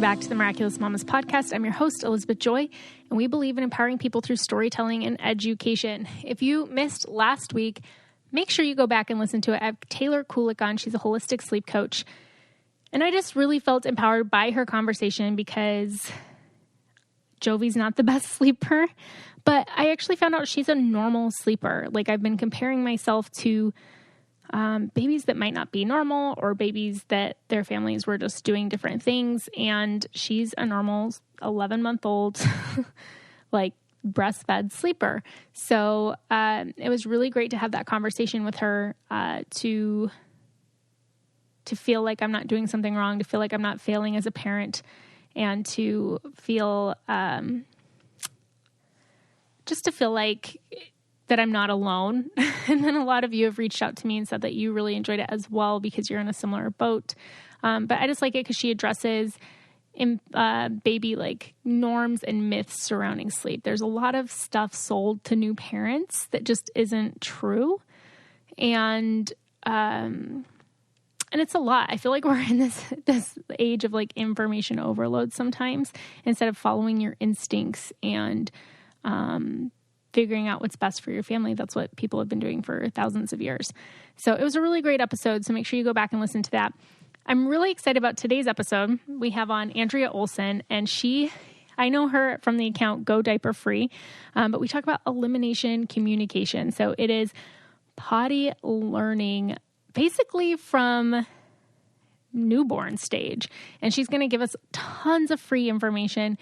welcome back to the Miraculous Mamas podcast. I'm your host, Elizabeth Joy, and we believe in empowering people through storytelling and education. If you missed last week, make sure you go back and listen to it. I have Taylor Kulik on. She's a holistic sleep coach. And I just really felt empowered by her conversation because Jovi's not the best sleeper, but I actually found out she's a normal sleeper. Like, I've been comparing myself to babies that might not be normal or babies that their families were just doing different things. And she's a normal 11-month-old, like, breastfed sleeper. So it was really great to have that conversation with her, to feel like I'm not doing something wrong, to feel like I'm not failing as a parent, and to feel, just to feel like that I'm not alone. And then a lot of you have reached out to me and said that you really enjoyed it as well because you're in a similar boat. But I just like it because she addresses baby like norms and myths surrounding sleep. There's a lot of stuff sold to new parents that just isn't true. And it's a lot. I feel like we're in this age of like information overload sometimes, instead of following your instincts and figuring out what's best for your family. That's what people have been doing for thousands of years. So it was a really great episode. So make sure you go back and listen to that. I'm really excited about today's episode. We have on Andrea Olson, and I know her from the account Go Diaper Free, but we talk about elimination communication. So it is potty learning, basically from newborn stage. And she's going to give us tons of free information,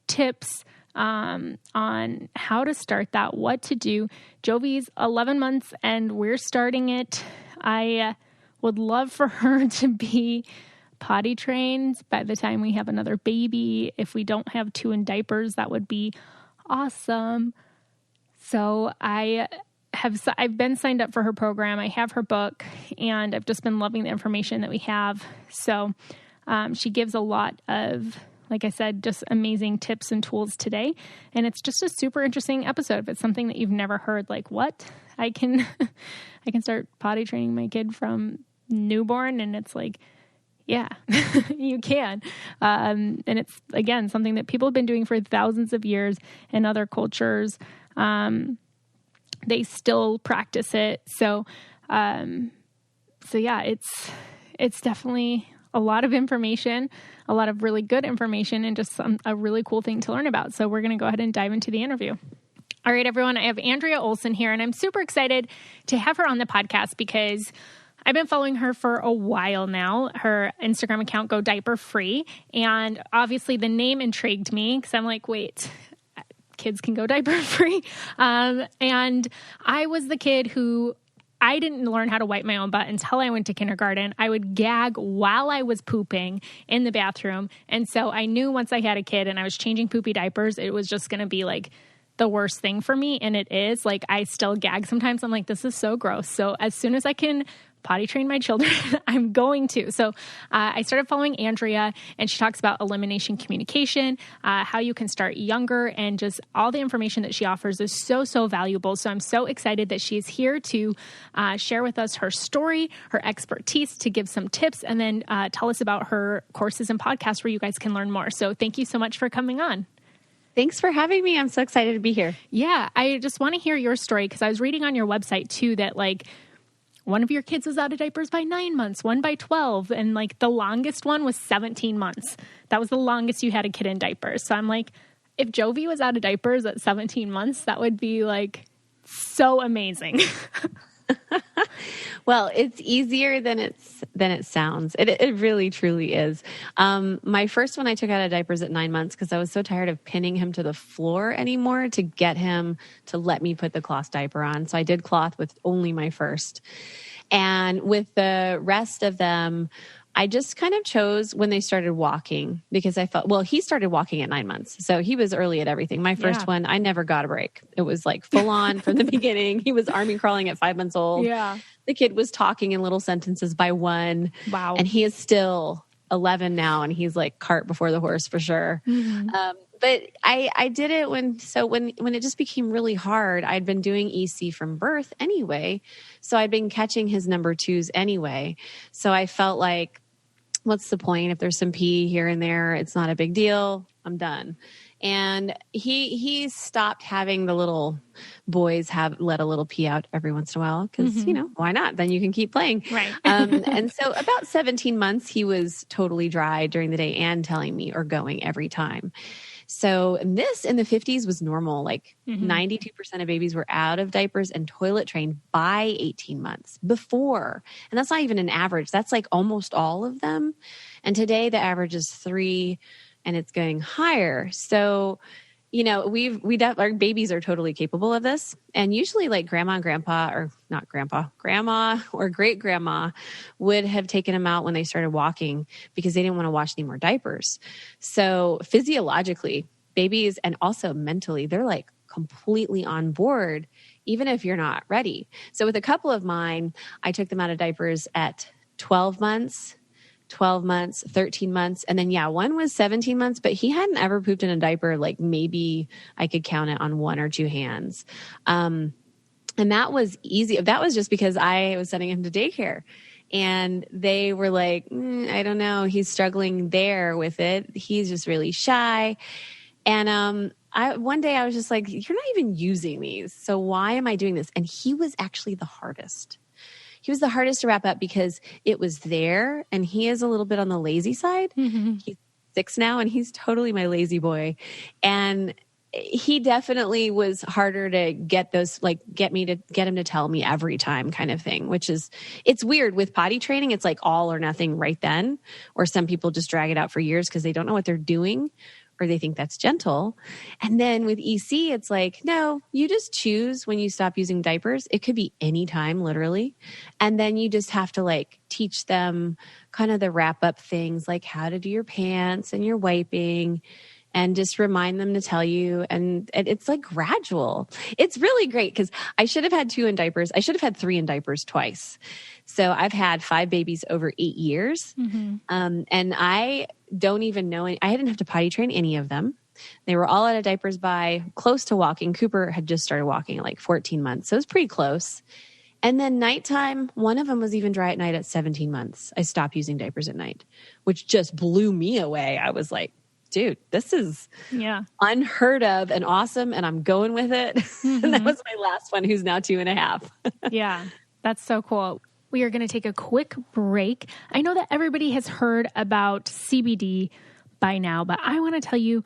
tips, on how to start that, what to do. Jovi's 11 months and we're starting it. I would love for her to be potty trained by the time we have another baby. If we don't have 2 in diapers, that would be awesome. So I've been signed up for her program. I have her book, and I've just been loving the information that we have. So she gives a lot of, like I said, just amazing tips and tools today. And it's just a super interesting episode. If it's something that you've never heard, like, what? I can start potty training my kid from newborn. And it's like, yeah, you can. And it's, again, something that people have been doing for thousands of years in other cultures. They still practice it. So yeah, it's definitely a lot of information, a lot of really good information, and just a really cool thing to learn about. So we're going to go ahead and dive into the interview. All right, everyone, I have Andrea Olson here, and I'm super excited to have her on the podcast because I've been following her for a while now, her Instagram account, Go Diaper Free. And obviously the name intrigued me because I'm like, wait, kids can go diaper free. And I was the kid who, I didn't learn how to wipe my own butt until I went to kindergarten. I would gag while I was pooping in the bathroom. And so I knew once I had a kid and I was changing poopy diapers, it was just going to be like the worst thing for me. And it is. Like, I still gag sometimes. I'm like, this is so gross. So as soon as I can potty train my children, I'm going to. So I started following Andrea, and she talks about elimination communication, how you can start younger, and just all the information that she offers is so, so valuable. So I'm so excited that she's here to share with us her story, her expertise, to give some tips, and then tell us about her courses and podcasts where you guys can learn more. So thank you so much for coming on. Thanks for having me. I'm so excited to be here. Yeah, I just want to hear your story because I was reading on your website too that, like, one of your kids was out of diapers by 9 months, one by 12, and like the longest one was 17 months. That was the longest you had a kid in diapers. So I'm like, if Jovi was out of diapers at 17 months, that would be like so amazing. Well, it's easier than it sounds. It really, truly is. My first one, I took out of diapers at 9 months because I was so tired of pinning him to the floor anymore to get him to let me put the cloth diaper on. So I did cloth with only my first. And with the rest of them, I just kind of chose when they started walking because I felt, well, he started walking at 9 months. So he was early at everything. My first one, I never got a break. It was like full on from the beginning. He was army crawling at 5 months old. Yeah. The kid was talking in little sentences by 1. Wow. And he is still 11 now. And he's like cart before the horse for sure. Mm-hmm. But I did it when it just became really hard. I'd been doing EC from birth anyway. So I'd been catching his number 2s anyway. So I felt like what's the point? If there's some pee here and there, it's not a big deal. I'm done. And he stopped having the little boys let a little pee out every once in a while because, why not? Then you can keep playing. Right. And so about 17 months, he was totally dry during the day and telling me or going every time. So this in the 50s was normal. Like 92% of babies were out of diapers and toilet trained by 18 months before. And that's not even an average. That's like almost all of them. And today the average is 3 and it's going higher. So, our babies are totally capable of this. And usually like grandma and grandpa, or not grandpa, grandma or great grandma would have taken them out when they started walking because they didn't want to wash any more diapers. So physiologically, babies and also mentally, they're like completely on board, even if you're not ready. So with a couple of mine, I took them out of diapers at 12 months, 13 months. And then, one was 17 months, but he hadn't ever pooped in a diaper. Like maybe I could count it on 1 or 2 hands. And that was easy. That was just because I was sending him to daycare and they were like, I don't know. He's struggling there with it. He's just really shy. And, one day I was just like, you're not even using these. So why am I doing this? And he was actually the hardest. He was the hardest to wrap up because it was there and he is a little bit on the lazy side. He's 6 now and he's totally my lazy boy. And he definitely was harder to get him to tell me every time kind of thing, which is, it's weird with potty training. It's like all or nothing right then, or some people just drag it out for years because they don't know what they're doing or they think that's gentle. And then with EC, it's like, no, you just choose when you stop using diapers. It could be any time, literally. And then you just have to like teach them kind of the wrap up things like how to do your pants and your wiping and just remind them to tell you. And it's like gradual. It's really great because I should have had 2 in diapers. I should have had 3 in diapers twice. So I've had 5 babies over 8 years. And I don't even know. I didn't have to potty train any of them. They were all out of diapers by close to walking. Cooper had just started walking at like 14 months. So it was pretty close. And then nighttime, one of them was even dry at night at 17 months. I stopped using diapers at night, which just blew me away. I was like, dude, this is unheard of and awesome. And I'm going with it. And that was my last one, who's now 2.5. Yeah, that's so cool. We are going to take a quick break. I know that everybody has heard about CBD by now, but I want to tell you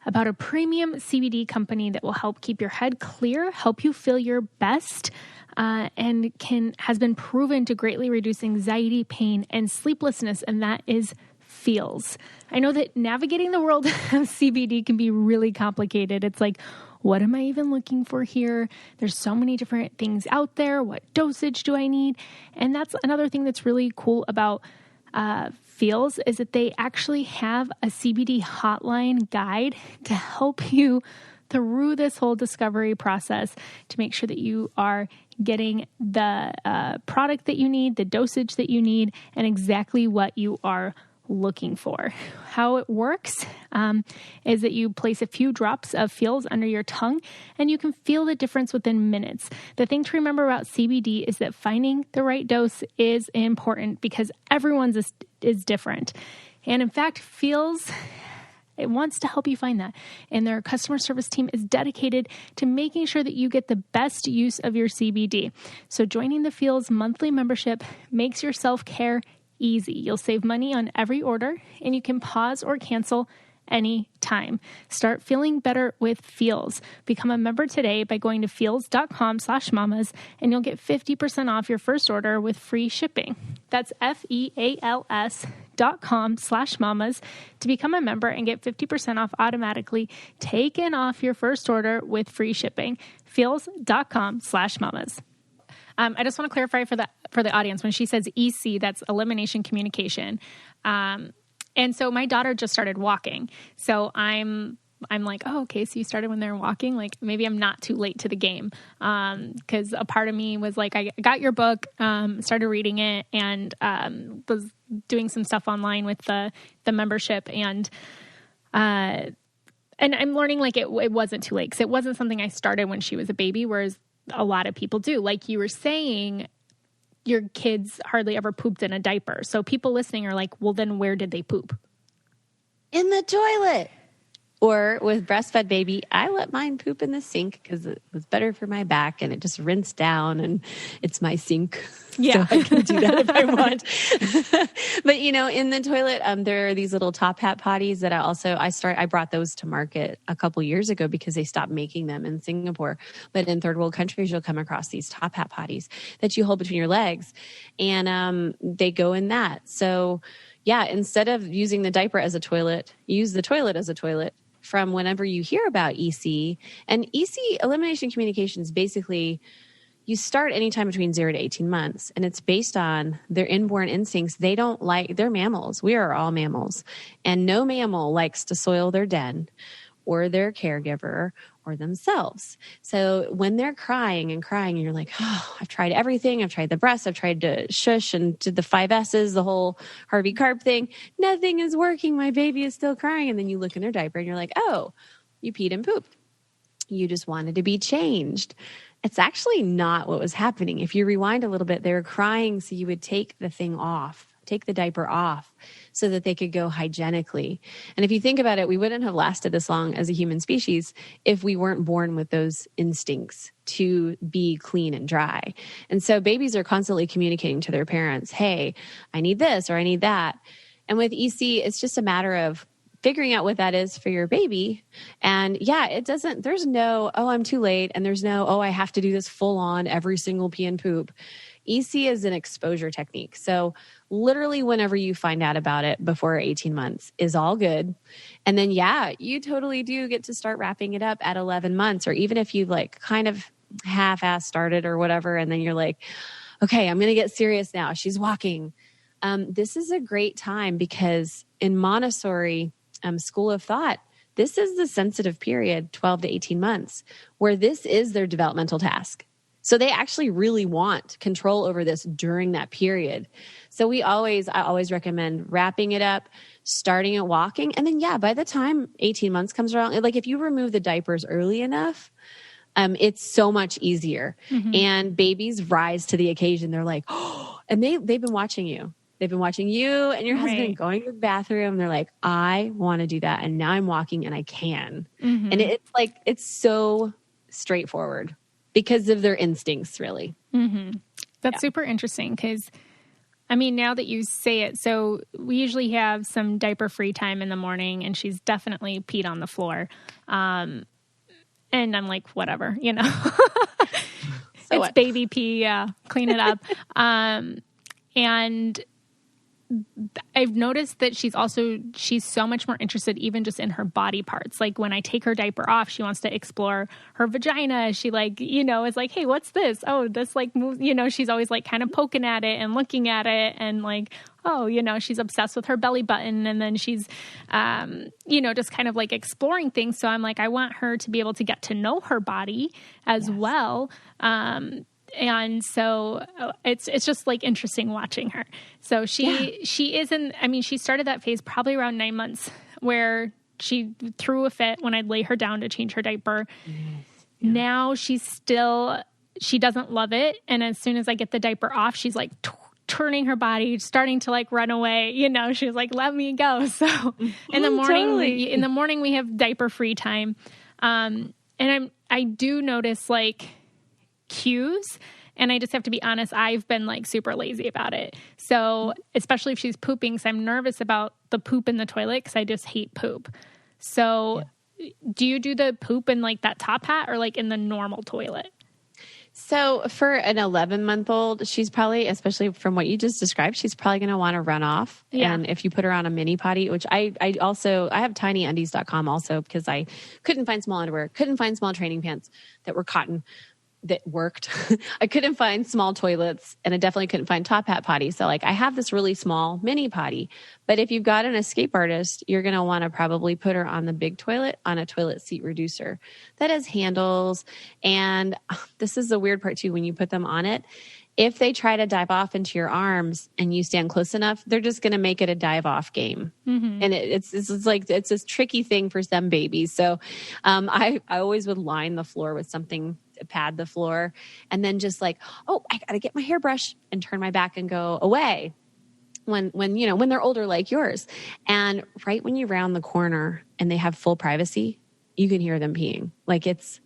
about a premium CBD company that will help keep your head clear, help you feel your best, and has been proven to greatly reduce anxiety, pain, and sleeplessness, and that is Feels. I know that navigating the world of CBD can be really complicated. It's like, what am I even looking for here? There's so many different things out there. What dosage do I need? And that's another thing that's really cool about Feels is that they actually have a CBD hotline guide to help you through this whole discovery process to make sure that you are getting the product that you need, the dosage that you need, and exactly what you are looking for. How it works is that you place a few drops of Feels under your tongue and you can feel the difference within minutes. The thing to remember about CBD is that finding the right dose is important because everyone's is different. And in fact, Feels, it wants to help you find that. And their customer service team is dedicated to making sure that you get the best use of your CBD. So joining the Feels monthly membership makes your self-care easy. You'll save money on every order and you can pause or cancel anytime. Start feeling better with Feels. Become a member today by going to feels.com/mamas and you'll get 50% off your first order with free shipping. That's FEALS.com/mamas to become a member and get 50% off automatically taken off your first order with free shipping. Feals.com/mamas. I just want to clarify for the audience, when she says EC, that's elimination communication. And so my daughter just started walking. So I'm like, oh, okay, so you started when they're walking? Like maybe I'm not too late to the game. Because a part of me was like, I got your book, started reading it, and was doing some stuff online with the membership. And I'm learning like it wasn't too late because it wasn't something I started when she was a baby, whereas a lot of people do. Like you were saying, your kids hardly ever pooped in a diaper. So people listening are like, well, then where did they poop? In the toilet. Or with breastfed baby, I let mine poop in the sink because it was better for my back and it just rinsed down and it's my sink. Yeah. So I can do that if I want. But, you know, in the toilet, there are these little top hat potties that I brought those to market a couple years ago because they stopped making them in Singapore. But in third world countries, you'll come across these top hat potties that you hold between your legs and they go in that. So yeah, instead of using the diaper as a toilet, use the toilet as a toilet. From whenever you hear about EC. And EC, elimination communications, basically you start anytime between 0 to 18 months. And it's based on their inborn instincts. They're mammals. We are all mammals. And no mammal likes to soil their den or their caregiver or themselves. So when they're crying and you're like, oh, I've tried everything. I've tried the breast. I've tried to shush and did the 5 S's, the whole Harvey Karp thing. Nothing is working. My baby is still crying. And then you look in their diaper and you're like, oh, you peed and pooped. You just wanted to be changed. It's actually not what was happening. If you rewind a little bit, they were crying so you would take the diaper off so that they could go hygienically. And if you think about it, we wouldn't have lasted this long as a human species if we weren't born with those instincts to be clean and dry. And so babies are constantly communicating to their parents, hey, I need this or I need that. And with EC, it's just a matter of figuring out what that is for your baby. And yeah, there's no, oh, I'm too late. And there's no, oh, I have to do this full on every single pee and poop. EC is an exposure technique. So literally whenever you find out about it before 18 months is all good. And then, yeah, you totally do get to start wrapping it up at 11 months, or even if you like kind of half-ass started or whatever. And then you're like, okay, I'm going to get serious now. She's walking. This is a great time because in Montessori school of thought, this is the sensitive period, 12 to 18 months, where this is their developmental task. So they actually really want control over this during that period. So I always recommend wrapping it up, starting at walking. And then, yeah, by the time 18 months comes around, like if you remove the diapers early enough, it's so much easier. Mm-hmm. And babies rise to the occasion. They're like, oh, and they've been watching you. They've been watching you and your husband going to the bathroom. They're like, I want to do that. And now I'm walking and I can. Mm-hmm. And it's so straightforward. Because of their instincts, really. Mm-hmm. That's super interesting because, I mean, now that you say it, so we usually have some diaper-free time in the morning, and she's definitely peed on the floor. And I'm like, whatever, you know. It's what? Baby pee, clean it up. And I've noticed that she's so much more interested even just in her body parts. Like when I take her diaper off, she wants to explore her vagina. She is like, hey, what's this? Oh, this like moves, she's always like kind of poking at it and looking at it and like, oh, she's obsessed with her belly button. And then she's, just kind of like exploring things. So I'm like, I want her to be able to get to know her body as well. And so it's just like interesting watching her. So she started that phase probably around 9 months where she threw a fit when I'd lay her down to change her diaper. Yes. Yeah. Now she doesn't love it. And as soon as I get the diaper off, she's like turning her body, starting to like run away. She's like, let me go. So in the morning, we have diaper free time. And I do notice like cues, and I just have to be honest, I've been like super lazy about it. So especially if she's pooping, so I'm nervous about the poop in the toilet because I just hate poop. So do you do the poop in like that top hat or like in the normal toilet? So for an 11-month-old, she's probably, especially from what you just described, she's probably going to want to run off. Yeah. And if you put her on a mini potty, which I have tinyundies.com also because I couldn't find small underwear, couldn't find small training pants that were cotton that worked. I couldn't find small toilets, and I definitely couldn't find top hat potty. So like I have this really small mini potty, but if you've got an escape artist, you're going to want to probably put her on the big toilet on a toilet seat reducer that has handles. And this is the weird part too, when you put them on it, if they try to dive off into your arms and you stand close enough, they're just going to make it a dive off game. Mm-hmm. And it's this tricky thing for some babies. So I always would line the floor with something pad the floor, and then just like, oh, I got to get my hairbrush and turn my back and go away when they're older like yours. And right when you round the corner and they have full privacy, you can hear them peeing. Like it's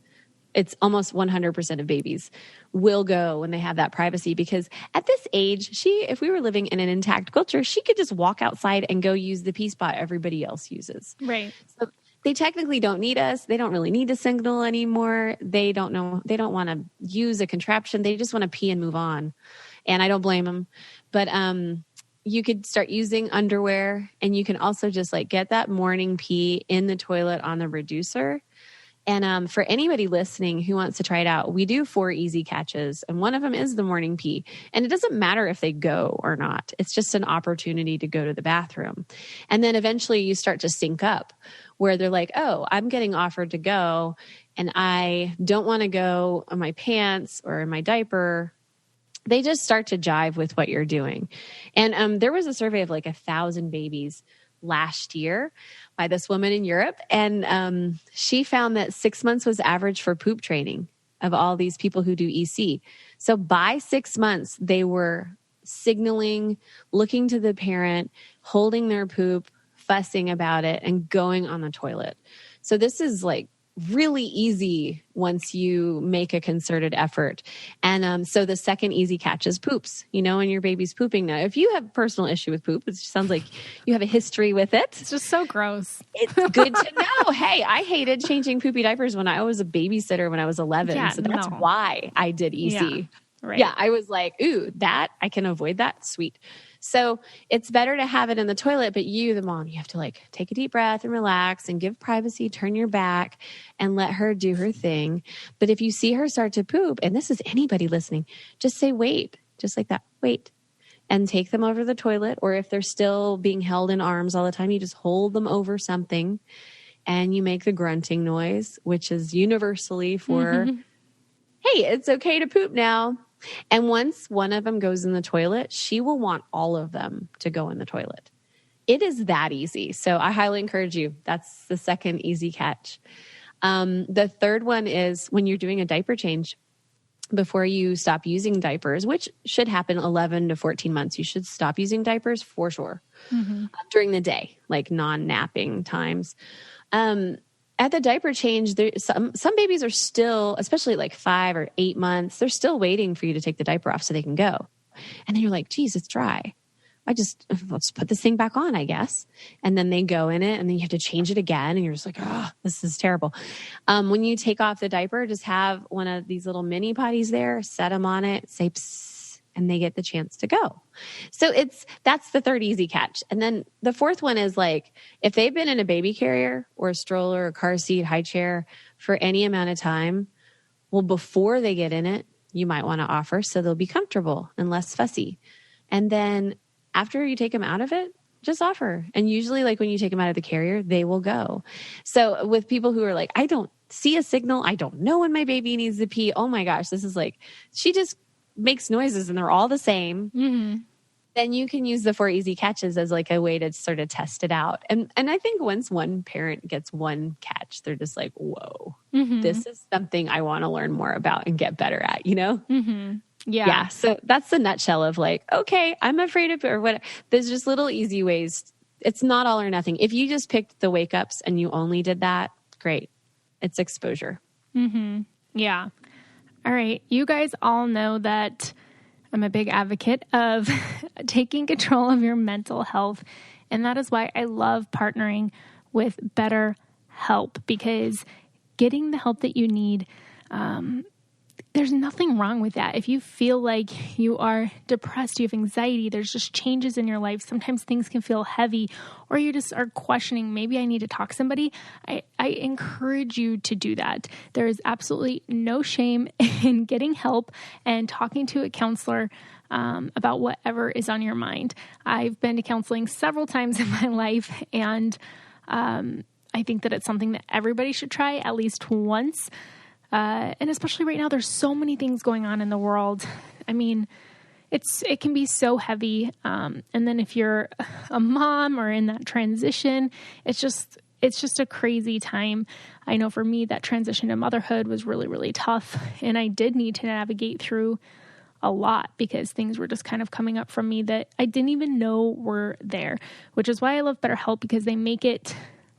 almost 100% of babies will go when they have that privacy, because at this age, if we were living in an intact culture, she could just walk outside and go use the pee spot everybody else uses. Right. So they technically don't need us. They don't really need a signal anymore. They don't want to use a contraption. They just want to pee and move on. And I don't blame them. But you could start using underwear, and you can also just like get that morning pee in the toilet on the reducer. And for anybody listening who wants to try it out, we do 4 easy catches, and one of them is the morning pee. And it doesn't matter if they go or not. It's just an opportunity to go to the bathroom. And then eventually you start to sync up where they're like, oh, I'm getting offered to go, and I don't want to go on my pants or in my diaper. They just start to jive with what you're doing. And there was a survey of like 1,000 babies last year by this woman in Europe. And she found that 6 months was average for poop training of all these people who do EC. So by 6 months, they were signaling, looking to the parent, holding their poop, fussing about it, and going on the toilet. So this is like really easy once you make a concerted effort. And so the second easy catch is poops, and your baby's pooping. Now, if you have a personal issue with poop, it sounds like you have a history with it. It's just so gross. It's good to know. Hey, I hated changing poopy diapers when I was a babysitter when I was 11. Yeah, so that's why I did EC. Yeah, right. Yeah, I was like, ooh, that I can avoid that. Sweet. So it's better to have it in the toilet, but you, the mom, you have to like take a deep breath and relax and give privacy, turn your back and let her do her thing. But if you see her start to poop, and this is anybody listening, just say, wait, just like that, wait, and take them over the toilet. Or if they're still being held in arms all the time, you just hold them over something and you make the grunting noise, which is universally for, hey, it's okay to poop now. And once one of them goes in the toilet, she will want all of them to go in the toilet. It is that easy. So I highly encourage you. That's the second easy catch. The third one is when you're doing a diaper change, before you stop using diapers, which should happen 11 to 14 months, you should stop using diapers for sure during the day, like non-napping times. At the diaper change, some babies are still, especially like 5 or 8 months, they're still waiting for you to take the diaper off so they can go. And then you're like, geez, it's dry. Let's put this thing back on, I guess. And then they go in it and then you have to change it again. And you're just like, oh, this is terrible. When you take off the diaper, just have one of these little mini potties there, set them on it, say, psst, and they get the chance to go. So that's the third easy catch. And then the fourth one is like, if they've been in a baby carrier or a stroller or car seat, high chair for any amount of time, well, before they get in it, you might want to offer so they'll be comfortable and less fussy. And then after you take them out of it, just offer. And usually like when you take them out of the carrier, they will go. So with people who are like, I don't see a signal, I don't know when my baby needs to pee. Oh my gosh, this is like, she just makes noises and they're all the same. Then you can use the 4 easy catches as like a way to sort of test it out. And I think once one parent gets one catch, they're just like, whoa, this is something I want to learn more about and get better at, Yeah. So that's the nutshell of like, okay, I'm afraid of it or what. There's just little easy ways. It's not all or nothing. If you just picked the wake ups and you only did that, great. It's exposure. Yeah. All right. You guys all know that I'm a big advocate of taking control of your mental health. And that is why I love partnering with BetterHelp, because getting the help that you need, there's nothing wrong with that. If you feel like you are depressed, you have anxiety, there's just changes in your life. Sometimes things can feel heavy, or you just are questioning, maybe I need to talk to somebody. I encourage you to do that. There is absolutely no shame in getting help and talking to a counselor about whatever is on your mind. I've been to counseling several times in my life, and I think that it's something that everybody should try at least once. And especially right now, there's so many things going on in the world. I mean, it can be so it's and then if you're a mom or in that transition, it's it's just a crazy time. I know for me, that transition to motherhood was really, really tough. And I did need to navigate through a lot because things were just kind of coming up from me that I didn't even know were there, which is why I love BetterHelp, because they make it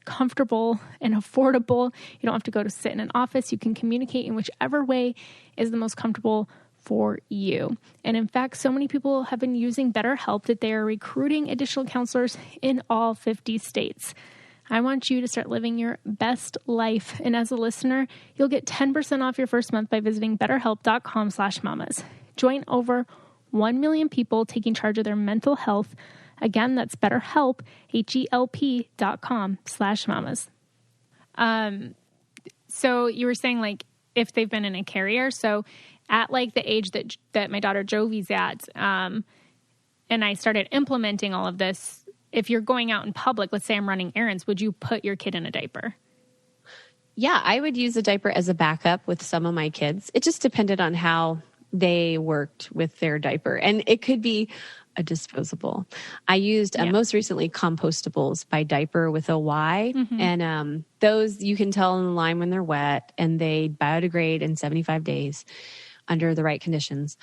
comfortable and affordable. You don't have to go to sit in an office. You can communicate in whichever way is the most comfortable for you. And in fact, so many people have been using BetterHelp that they are recruiting additional counselors in all 50 states. I want you to start living your best life. And as a listener, you'll get 10% off your first month by visiting betterhelp.com/mamas. Join over 1 million people taking charge of their mental health. Again, that's BetterHelp, HELP.com/mamas. So you were saying like if they've been in a carrier. So at like the age that my daughter Jovi's at, and I started implementing all of this, if you're going out in public, let's say I'm running errands, would you put your kid in a diaper? Yeah, I would use a diaper as a backup with some of my kids. It just depended on how they worked with their diaper. And it could be a disposable. I used most recently Compostables by Diaper with a Y. Mm-hmm. And those you can tell in the line when they're wet, and they biodegrade in 75 days under the right conditions.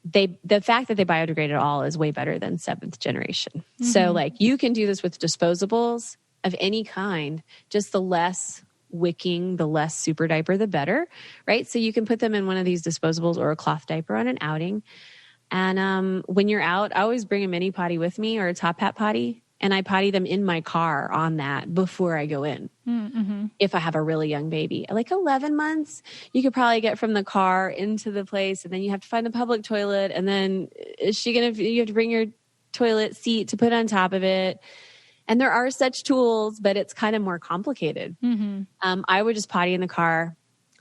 The fact that they biodegrade at all is way better than 7th generation. Mm-hmm. So like you can do this with disposables of any kind, just the less wicking, the less super diaper, the better, right? So you can put them in one of these disposables or a cloth diaper on an outing. And when you're out, I always bring a mini potty with me or a top hat potty, and I potty them in my car on that before I go in. Mm-hmm. If I have a really young baby, like 11 months, you could probably get from the car into the place, and then you have to find the public toilet. And then you have to bring your toilet seat to put on top of it. And there are such tools, but it's kind of more complicated. Mm-hmm. I would just potty in the car,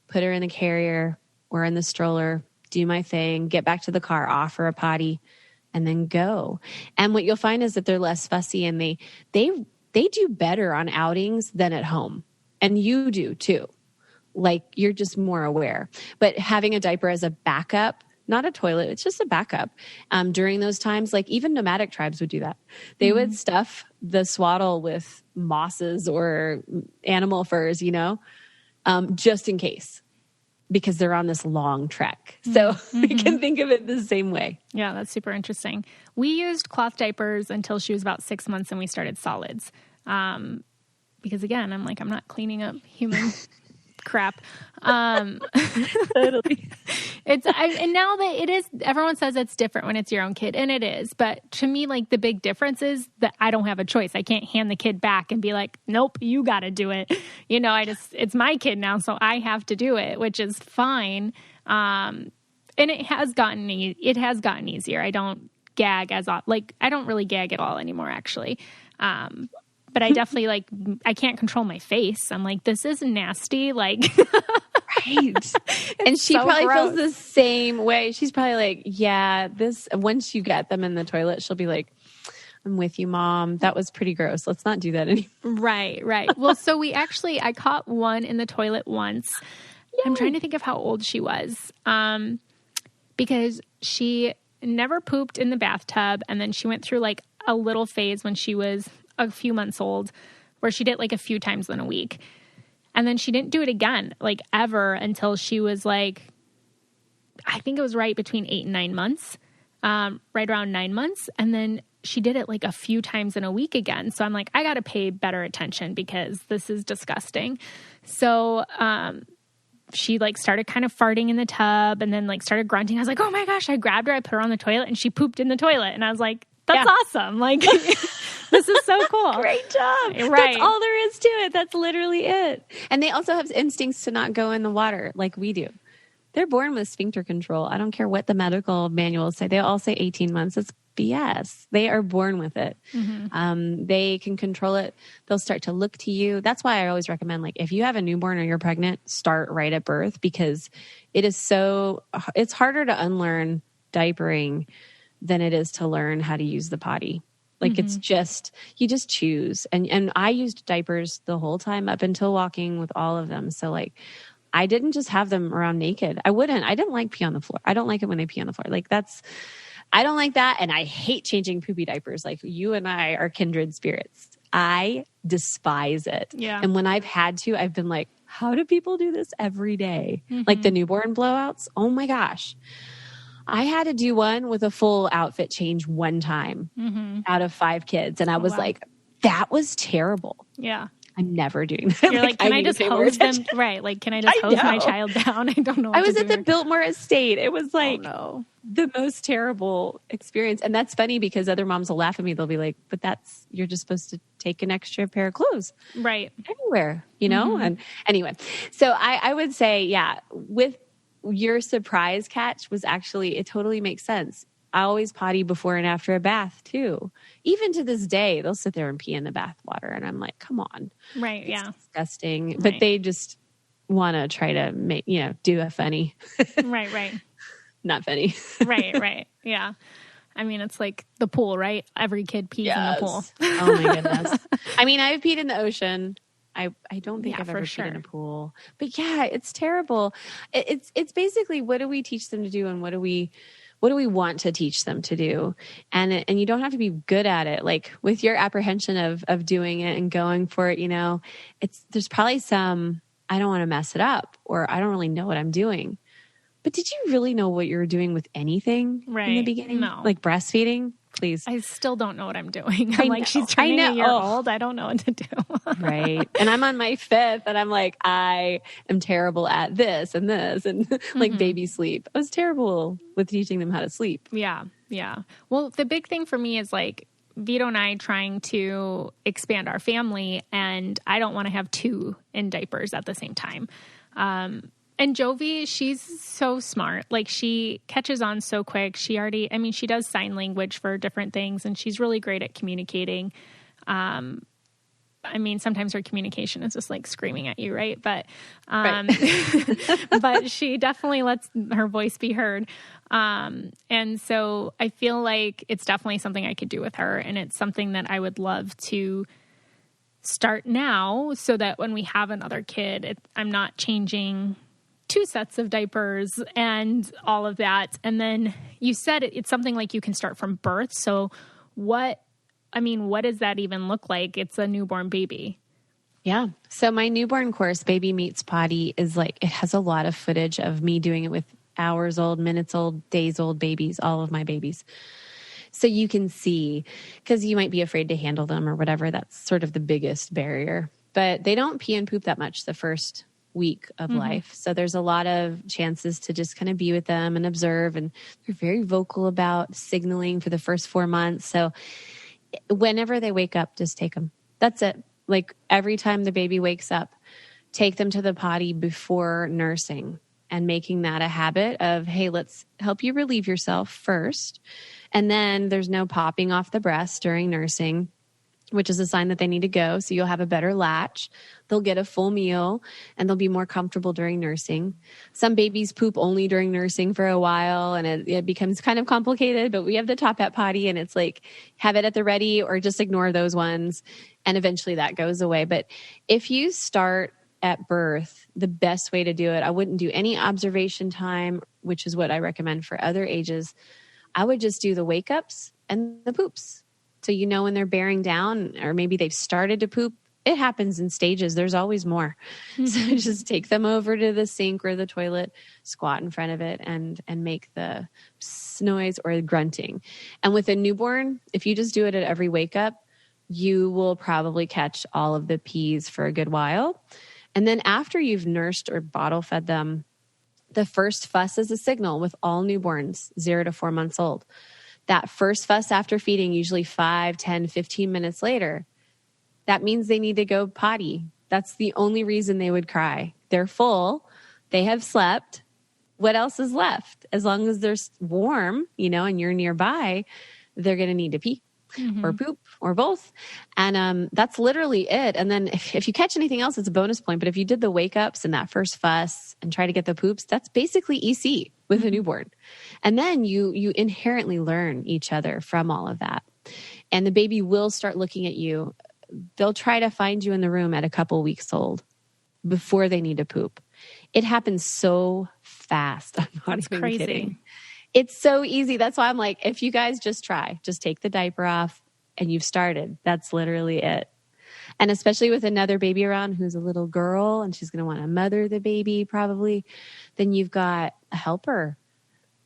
put her in the carrier or in the stroller, do my thing, get back to the car, offer a potty, and then go. And what you'll find is that they're less fussy, and they do better on outings than at home. And you do too. Like you're just more aware. But having a diaper as a backup, not a toilet, it's just a backup. During those times, like even nomadic tribes would do that. They would stuff the swaddle with mosses or animal furs, just in case, because they're on this long trek. So we can think of it the same way. Yeah, that's super interesting. We used cloth diapers until she was about 6 months, and we started solids. Because again, I'm not cleaning up human crap. Totally. And now that it is, everyone says it's different when it's your own kid, and it is. But to me, like the big difference is that I don't have a choice. I can't hand the kid back and be like, nope, you got to do it. It's my kid now, so I have to do it, which is fine. And it has gotten easier. I don't gag I don't really gag at all anymore, actually. But I definitely I can't control my face. I'm like, this is nasty. Right. And she probably feels the same way. She's probably like, yeah, once you get them in the toilet, she'll be like, I'm with you, Mom. That was pretty gross. Let's not do that anymore. Right. Well, so I caught one in the toilet once. Yay. I'm trying to think of how old she was. Because she never pooped in the bathtub. And then she went through a little phase when she was a few months old where she did a few times in a week. And then she didn't do it again, ever until she was I think it was right between 8 and 9 months, right around 9 months. And then she did it a few times in a week again. So I'm like, I got to pay better attention because this is disgusting. So, she started kind of farting in the tub and then started grunting. I was like, oh my gosh, I grabbed her, I put her on the toilet, and she pooped in the toilet. And I was like, that's awesome. This is so cool. Great job. Right. That's all there is to it. That's literally it. And they also have instincts to not go in the water like we do. They're born with sphincter control. I don't care what the medical manuals say. They all say 18 months. It's BS. They are born with it. Mm-hmm. They can control it. They'll start to look to you. That's why I always recommend, if you have a newborn or you're pregnant, start right at birth, because it's harder to unlearn diapering than it is to learn how to use the potty. It's just, you just choose. And I used diapers the whole time up until walking with all of them. So I didn't just have them around naked. I didn't like pee on the floor. I don't like it when they pee on the floor. I don't like that. And I hate changing poopy diapers. You and I are kindred spirits. I despise it. Yeah. And when I've had to, I've been like, how do people do this every day? Like the newborn blowouts. Oh my gosh. I had to do one with a full outfit change one time out of 5 kids. And I was like, that was terrible. Yeah. I'm never doing that. You're like, can I just hose them? Right. Like, can I just hose my child down? I don't know what I was to at do the Biltmore estate. It was like no. the most terrible experience. And that's funny because other moms will laugh at me. They'll be like, but you're just supposed to take an extra pair of clothes. Right. Anywhere, you know? And anyway, so I would say, yeah, with your surprise catch was actually, it totally makes sense. I always potty before and after a bath too. Even to this day, they'll sit there and pee in the bath water. And I'm like, come on. Right. It's Yeah. disgusting. Right. But they just want to try to make, do a funny. Right. Not funny. Right. Yeah. I mean, it's like the pool, right? Every kid pees in the pool. Oh my goodness. I mean, I've peed in the ocean. I don't think I've ever peed in a pool. But yeah, it's terrible. It's basically, what do we teach them to do and what do we want to teach them to do? And you don't have to be good at it. Like with your apprehension of doing it and going for it, there's probably some, I don't want to mess it up, or I don't really know what I'm doing. But did you really know what you were doing with anything in the beginning? No. Like breastfeeding? Please. I still don't know what I'm doing. I'm like, she's turning a year old. I don't know what to do. Right. And I'm on my 5th and I'm like, I am terrible at this and like baby sleep. I was terrible with teaching them how to sleep. Yeah. Well, the big thing for me is like Vito and I trying to expand our family, and I don't want to have 2 in diapers at the same time. And Jovi, she's so smart. Like, she catches on so quick. She does sign language for different things, and she's really great at communicating. Sometimes her communication is just like screaming at you, right? But, but she definitely lets her voice be heard. And so I feel like it's definitely something I could do with her, and it's something that I would love to start now so that when we have another kid, I'm not changing 2 sets of diapers and all of that. And then you said it's something like you can start from birth. So what does that even look like? It's a newborn baby. Yeah. So my newborn course, Baby Meets Potty, is like, it has a lot of footage of me doing it with hours old, minutes old, days old babies, all of my babies. So you can see, because you might be afraid to handle them or whatever. That's sort of the biggest barrier. But they don't pee and poop that much the first week of life. So there's a lot of chances to just kind of be with them and observe. And they're very vocal about signaling for the first 4 months. So whenever they wake up, just take them. That's it. Like every time the baby wakes up, take them to the potty before nursing, and making that a habit of, hey, let's help you relieve yourself first. And then there's no popping off the breast during nursing, which is a sign that they need to go. So you'll have a better latch. They'll get a full meal and they'll be more comfortable during nursing. Some babies poop only during nursing for a while, and it becomes kind of complicated, but we have the Top Hat potty, and it's like, have it at the ready or just ignore those ones. And eventually that goes away. But if you start at birth, the best way to do it, I wouldn't do any observation time, which is what I recommend for other ages. I would just do the wake ups and the poops. So when they're bearing down, or maybe they've started to poop. It happens in stages. There's always more. So just take them over to the sink or the toilet, squat in front of it, and make the pss noise or grunting. And with a newborn, if you just do it at every wake up, you will probably catch all of the pees for a good while. And then after you've nursed or bottle fed them, the first fuss is a signal with all newborns, 0 to 4 months old. That first fuss after feeding, usually 5, 10, 15 minutes later, that means they need to go potty. That's the only reason they would cry. They're full. They have slept. What else is left? As long as they're warm, and you're nearby, they're going to need to pee or poop or both. And that's literally it. And then if you catch anything else, it's a bonus point. But if you did the wake ups and that first fuss and try to get the poops, that's basically EC with a newborn. And then you inherently learn each other from all of that. And the baby will start looking at you. They'll try to find you in the room at a couple weeks old before they need to poop. It happens so fast. I'm not even kidding. It's so easy. That's why I'm like, if you guys just take the diaper off and you've started, that's literally it. And especially with another baby around who's a little girl and she's going to want to mother the baby probably, then you've got a helper.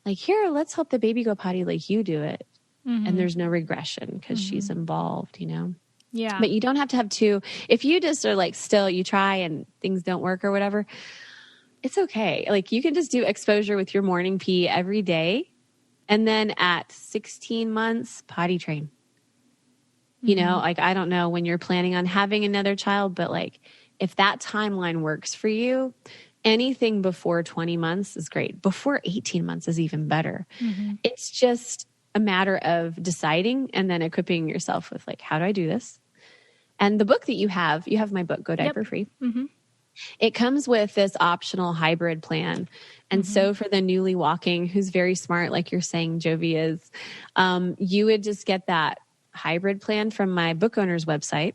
Like, here, let's help the baby go potty like you do it. And there's no regression because she's involved, you know? Yeah. But you don't have to have two. If you just are like, still, you try and things don't work or whatever, it's okay. Like, you can just do exposure with your morning pee every day. And then at 16 months, potty train. You know, like, I don't know when you're planning on having another child, but like, if that timeline works for you, anything before 20 months is great. Before 18 months is even better. It's just a matter of deciding and then equipping yourself with like, how do I do this? And the book that you have my book, Go Diaper Free. It comes with this optional hybrid plan. And so for the newly walking, who's very smart, like you're saying, Jovi is, you would just get that hybrid plan from my book owner's website,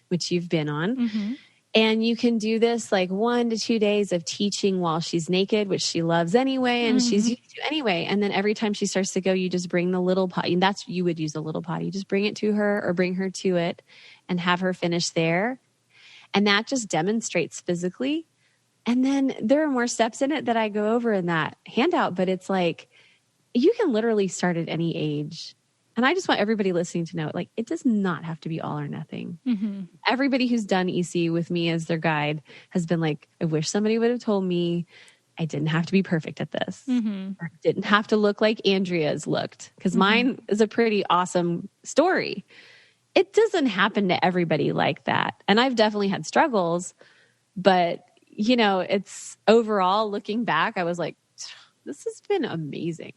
which you've been on. And you can do this like 1 to 2 days of teaching while she's naked, which she loves anyway, and she's used to anyway. And then every time she starts to go, you just bring the little potty. And that's, you would use the little potty. You just bring it to her or bring her to it and have her finish there. And that just demonstrates physically. And then there are more steps in it that I go over in that handout, but it's like, you can literally start at any age. And I just want everybody listening to know, like, it does not have to be all or nothing. Everybody who's done EC with me as their guide has been like, I wish somebody would have told me I didn't have to be perfect at this. Or didn't have to look like Andrea's looked. Because mine is a pretty awesome story. It doesn't happen to everybody like that. And I've definitely had struggles. But, you know, it's overall, looking back, I was like, this has been amazing.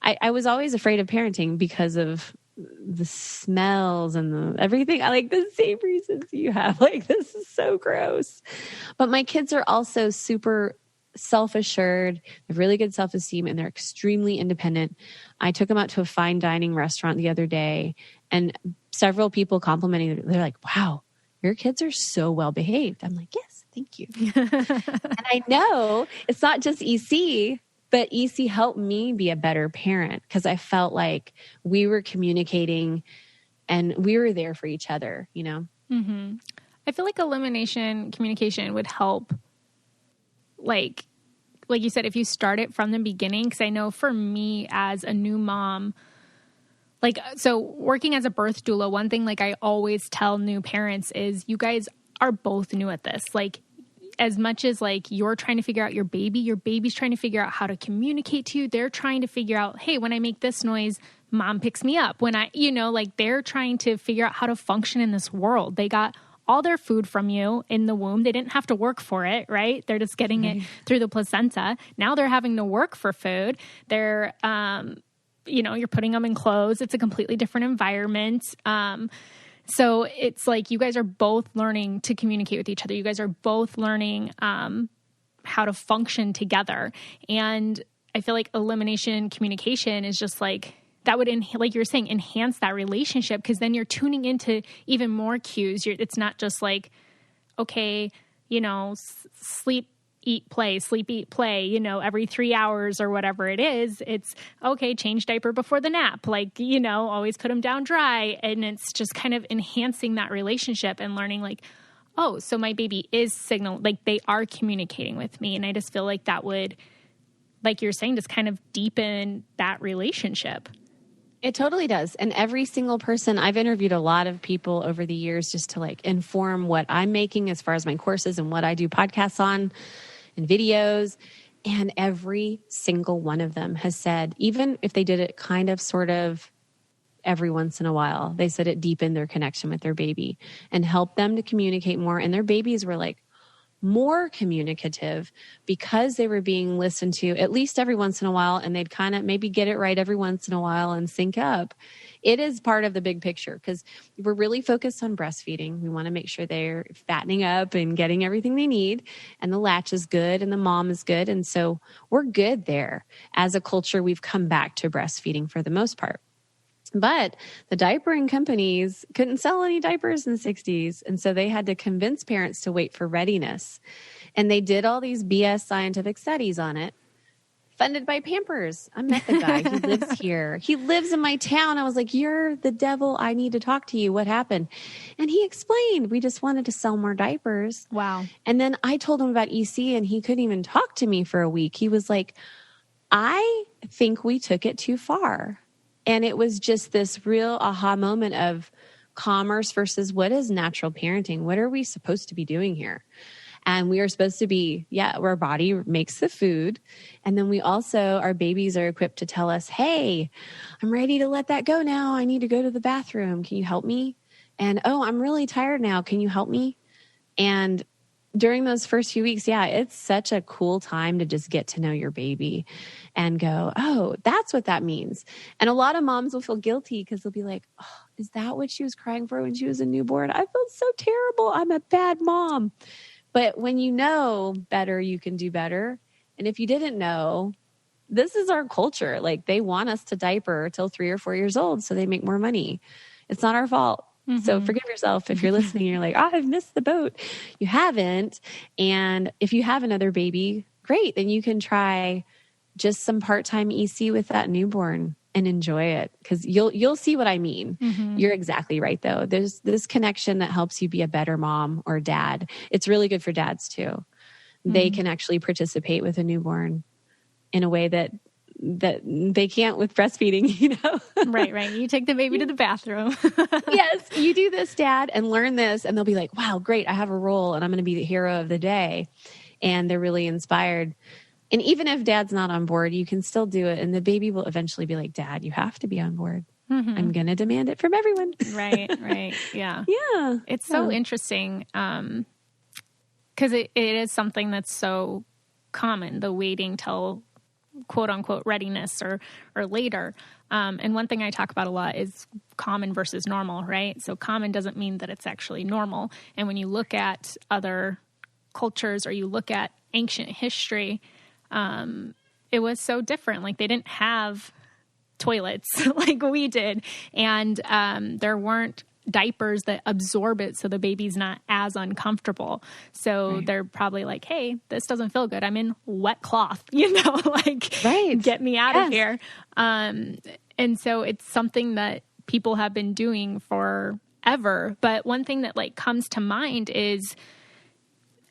I was always afraid of parenting because of the smells and everything. I like the same reasons you have. Like, this is so gross. But my kids are also super self-assured. They have really good self-esteem and they're extremely independent. I took them out to a fine dining restaurant the other day and several people complimenting. They're like, wow, your kids are so well behaved. I'm like, yes, thank you. And I know it's not just EC, but EC helped me be a better parent because I felt like we were communicating and we were there for each other, you know? I feel like elimination communication would help, like you said, if you start it from the beginning, because I know for me as a new mom, like, so working as a birth doula, one thing like I always tell new parents is you guys are both new at this. Like, as much as like you're trying to figure out your baby's trying to figure out how to communicate to you. They're trying to figure out, hey, when I make this noise, mom picks me up. When I, you know, like they're trying to figure out how to function in this world. They got all their food from you in the womb. They didn't have to work for it, right? They're just getting it through the placenta. Now they're having to work for food. They're, you know, you're putting them in clothes. It's a completely different environment. So it's like you guys are both learning to communicate with each other. You guys are both learning how to function together. And I feel like elimination communication is just like, that would, like you were saying, enhance that relationship because then you're tuning into even more cues. It's not just like, okay, you know, sleep, eat, play, sleep, eat, play, you know, every 3 hours or whatever it is. It's okay, change diaper before the nap, like, you know, always put them down dry. And it's just kind of enhancing that relationship and learning like, oh, so my baby is like they are communicating with me. And I just feel like that would, like you're saying, just kind of deepen that relationship. It totally does. And every single person, I've interviewed a lot of people over the years just to like inform what I'm making as far as my courses and what I do podcasts on and videos. And every single one of them has said, even if they did it kind of sort of every once in a while, they said it deepened their connection with their baby and helped them to communicate more. And their babies were like more communicative because they were being listened to at least every once in a while. And they'd kind of maybe get it right every once in a while and sync up. It is part of the big picture because we're really focused on breastfeeding. We want to make sure they're fattening up and getting everything they need. And the latch is good and the mom is good. And so we're good there. As a culture, we've come back to breastfeeding for the most part. But the diapering companies couldn't sell any diapers in the 60s. And so they had to convince parents to wait for readiness. And they did all these BS scientific studies on it. funded by Pampers. I met the guy. He lives here. He lives in my town. I was like, you're the devil. I need to talk to you. What happened? And he explained, we just wanted to sell more diapers. Wow. And then I told him about EC and he couldn't even talk to me for a week. He was like, I think we took it too far. And it was just this real aha moment of commerce versus what is natural parenting? What are we supposed to be doing here? And we are supposed to be, our body makes the food. And then we also, our babies are equipped to tell us, hey, I'm ready to let that go now. I need to go to the bathroom. Can you help me? And, oh, I'm really tired now. Can you help me? And during those first few weeks, it's such a cool time to just get to know your baby and go, oh, that's what that means. And a lot of moms will feel guilty because they'll be like, oh, is that what she was crying for when she was a newborn? I felt so terrible. I'm a bad mom. But when you know better, you can do better. And if you didn't know, this is our culture. Like they want us to diaper till 3 or 4 years old so they make more money. It's not our fault. Mm-hmm. So forgive yourself if you're listening and you're like, I've missed the boat. You haven't. And if you have another baby, great. Then you can try just some part-time EC with that newborn and enjoy it because you'll see what I mean. Mm-hmm. You're exactly right, though. There's this connection that helps you be a better mom or dad. It's really good for dads, too. Mm-hmm. They can actually participate with a newborn in a way that they can't with breastfeeding, you know? Right. You take the baby to the bathroom. Yes, you do this, Dad, and learn this. And they'll be like, wow, great. I have a role and I'm going to be the hero of the day. And they're really inspired. And even if Dad's not on board, you can still do it. And the baby will eventually be like, Dad, you have to be on board. Mm-hmm. I'm going to demand it from everyone. Right. Yeah. Yeah. It's so interesting because it is something that's so common, the waiting till quote unquote readiness or later. And one thing I talk about a lot is common versus normal, right? So common doesn't mean that it's actually normal. And when you look at other cultures or you look at ancient history, it was so different. Like they didn't have toilets like we did. And there weren't diapers that absorb it so the baby's not as uncomfortable. So they're probably like, hey, this doesn't feel good. I'm in wet cloth, get me out of here. And so it's something that people have been doing forever. But one thing that like comes to mind is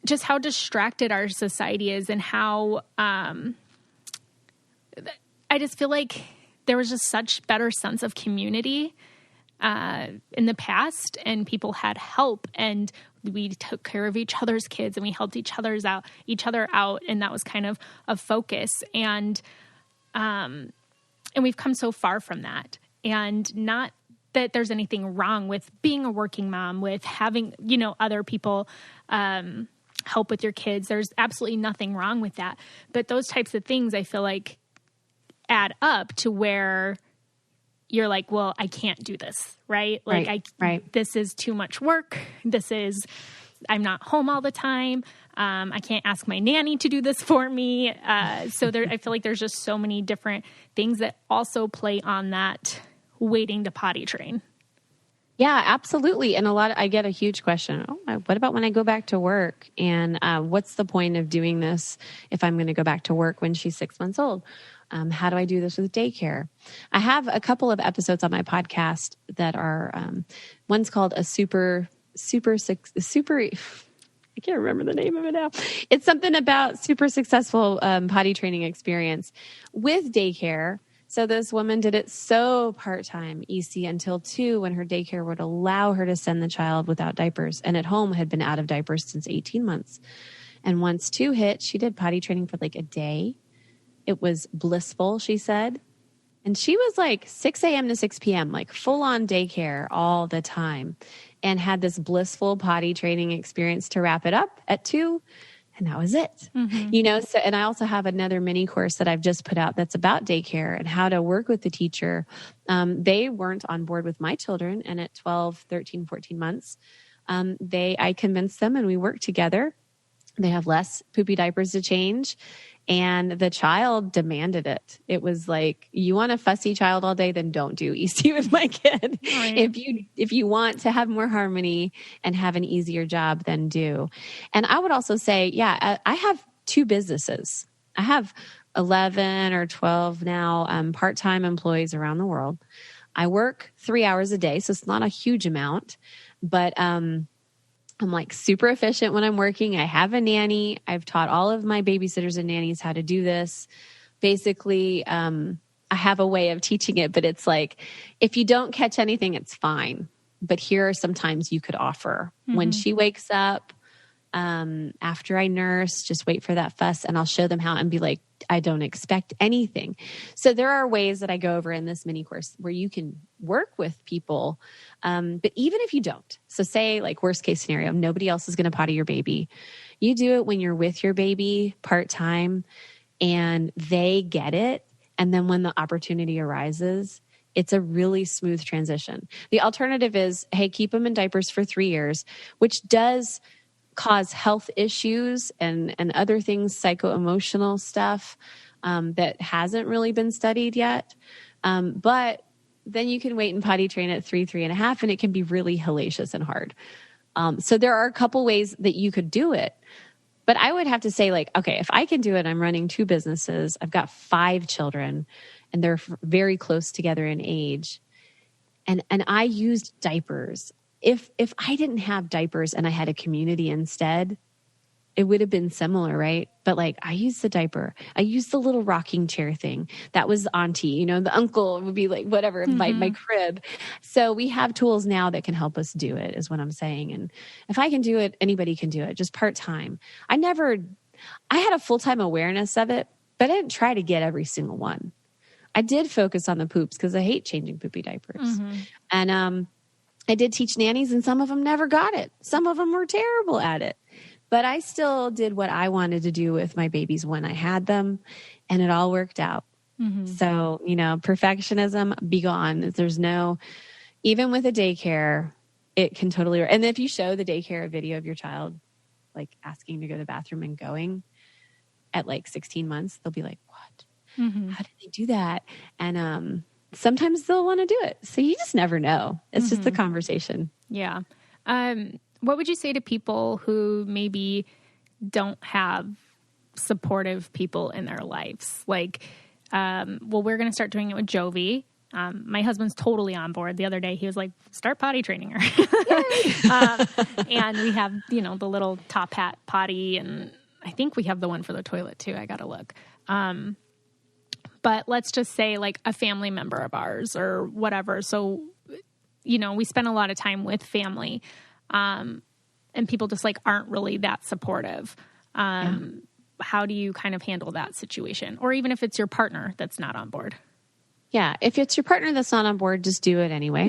just how distracted our society is and how I just feel like there was just such better sense of community in the past, and people had help, and we took care of each other's kids, and we helped each other out, and that was kind of a focus. And we've come so far from that, and not that there's anything wrong with being a working mom, with having other people help with your kids. There's absolutely nothing wrong with that, but those types of things I feel like add up to where you're like, well, I can't do this, right? Like this is too much work. I'm not home all the time. I can't ask my nanny to do this for me. I feel like there's just so many different things that also play on that waiting to potty train. Yeah, absolutely. And I get a huge question. Oh, what about when I go back to work? And what's the point of doing this if I'm going to go back to work when she's 6 months old? How do I do this with daycare? I have a couple of episodes on my podcast that are, one's called I can't remember the name of it now. It's something about super successful potty training experience with daycare. So this woman did it so part-time, EC, until 2, when her daycare would allow her to send the child without diapers, and at home had been out of diapers since 18 months. And once 2 hit, she did potty training for like a day. It was blissful, she said. And she was like 6 a.m. to 6 p.m., like full on daycare all the time, and had this blissful potty training experience to wrap it up at 2. And that was it, So, and I also have another mini course that I've just put out that's about daycare and how to work with the teacher. They weren't on board with my children. And at 12, 13, 14 months, I convinced them and we worked together. They have less poopy diapers to change. And the child demanded it. It was like, you want a fussy child all day, then don't do EC with my kid. Right. If you want to have more harmony and have an easier job, then do. And I would also say, I have 2 businesses. I have 11 or 12 now part-time employees around the world. I work 3 hours a day, so it's not a huge amount, but I'm like super efficient when I'm working. I have a nanny. I've taught all of my babysitters and nannies how to do this. Basically, I have a way of teaching it, but it's like, if you don't catch anything, it's fine. But here are some times you could offer. When she wakes up, after I nurse, just wait for that fuss, and I'll show them how and be like, I don't expect anything. So there are ways that I go over in this mini course where you can work with people. But even if you don't, so say like worst case scenario, nobody else is going to potty your baby. You do it when you're with your baby part-time and they get it. And then when the opportunity arises, it's a really smooth transition. The alternative is, hey, keep them in diapers for 3 years, which does cause health issues and other things, psycho-emotional stuff that hasn't really been studied yet. But then you can wait and potty train at 3.5, and it can be really hellacious and hard. So there are a couple ways that you could do it. But I would have to say, like, okay, if I can do it, I'm running 2 businesses. I've got 5 children, and they're very close together in age. And I used diapers. If I didn't have diapers and I had a community instead, it would have been similar, right? But like, I used the diaper. I used the little rocking chair thing. That was auntie, the uncle would be like, whatever, my crib. So we have tools now that can help us do it, is what I'm saying. And if I can do it, anybody can do it, just part-time. I had a full-time awareness of it, but I didn't try to get every single one. I did focus on the poops because I hate changing poopy diapers. And, I did teach nannies, and some of them never got it. Some of them were terrible at it. But I still did what I wanted to do with my babies when I had them, and it all worked out. So, perfectionism, be gone. There's no, even with a daycare, it can totally, and if you show the daycare a video of your child, like asking to go to the bathroom and going at like 16 months, they'll be like, what? How did they do that? And, sometimes they'll want to do it. So you just never know. It's just the conversation. Yeah. What would you say to people who maybe don't have supportive people in their lives? Like, we're going to start doing it with Jovi. My husband's totally on board. The other day, he was like, start potty training her. And we have, the little top hat potty. And I think we have the one for the toilet too. I got to look. But let's just say like a family member of ours or whatever. So, we spend a lot of time with family, and people just like aren't really that supportive. How do you kind of handle that situation? Or even if it's your partner that's not on board? Yeah. If it's your partner that's not on board, just do it anyway.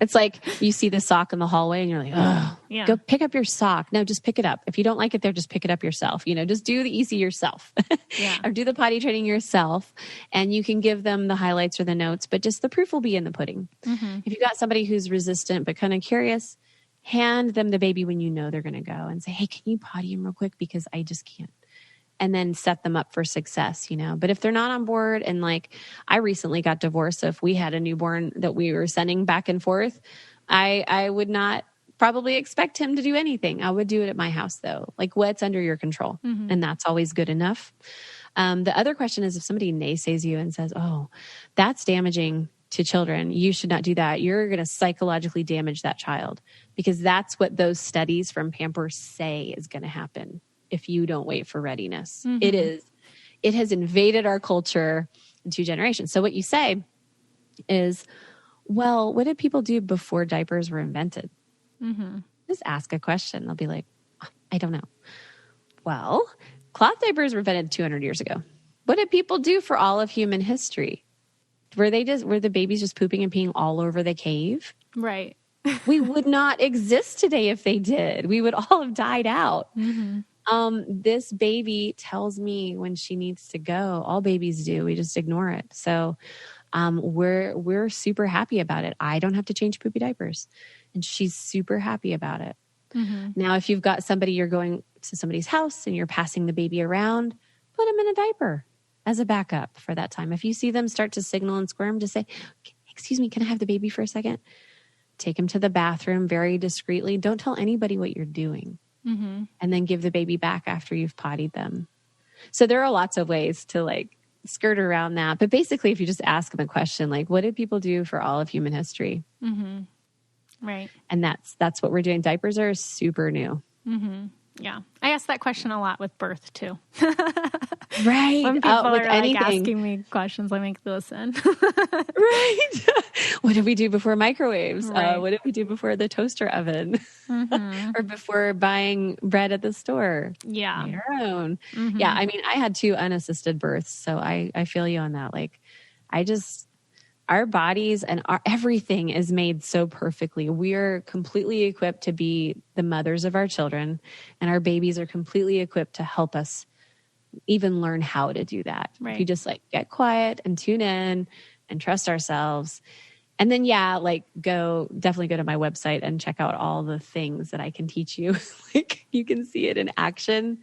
It's like you see the sock in the hallway and you're like, oh, go pick up your sock. No, just pick it up. If you don't like it there, just pick it up yourself. Just do the easy yourself. Or do the potty training yourself. And you can give them the highlights or the notes, but just the proof will be in the pudding. If you've got somebody who's resistant but kind of curious, hand them the baby when they're going to go and say, hey, can you potty him real quick? Because I just can't. And then set them up for success, But if they're not on board, and like I recently got divorced, so if we had a newborn that we were sending back and forth, I would not probably expect him to do anything. I would do it at my house though. Like, what's under your control? And that's always good enough. The other question is, if somebody naysays you and says, oh, that's damaging to children, you should not do that. You're going to psychologically damage that child, because that's what those studies from Pampers say is going to happen. If you don't wait for readiness, it has invaded our culture in 2 generations. So what you say is, well, what did people do before diapers were invented? Just ask a question. They'll be like, I don't know. Well, cloth diapers were invented 200 years ago. What did people do for all of human history? Were the babies just pooping and peeing all over the cave? Right. We would not exist today if they did. We would all have died out. This baby tells me when she needs to go. All babies do. We just ignore it. So we're super happy about it. I don't have to change poopy diapers, and she's super happy about it. Now, if you've got somebody, you're going to somebody's house and you're passing the baby around, put them in a diaper as a backup for that time. If you see them start to signal and squirm, just say, excuse me, can I have the baby for a second? Take them to the bathroom very discreetly. Don't tell anybody what you're doing. And then give the baby back after you've pottied them. So there are lots of ways to like skirt around that. But basically, if you just ask them a question, like, what did people do for all of human history? Mm-hmm. Right. And that's what we're doing. Diapers are super new. Mm-hmm. Yeah. I ask that question a lot with birth too. Right. When people are anything. like asking me questions, I make listen. Right. What did we do before microwaves? Right. What did we do before the toaster oven? Mm-hmm. Or before buying bread at the store? Yeah. Your own. Mm-hmm. Yeah. I mean, I had 2 unassisted births, so I feel you on that. Like, our bodies and everything is made so perfectly. We're completely equipped to be the mothers of our children, and our babies are completely equipped to help us even learn how to do that. Right. If you just like get quiet and tune in and trust ourselves. And then, definitely go to my website and check out all the things that I can teach you. Like, you can see it in action.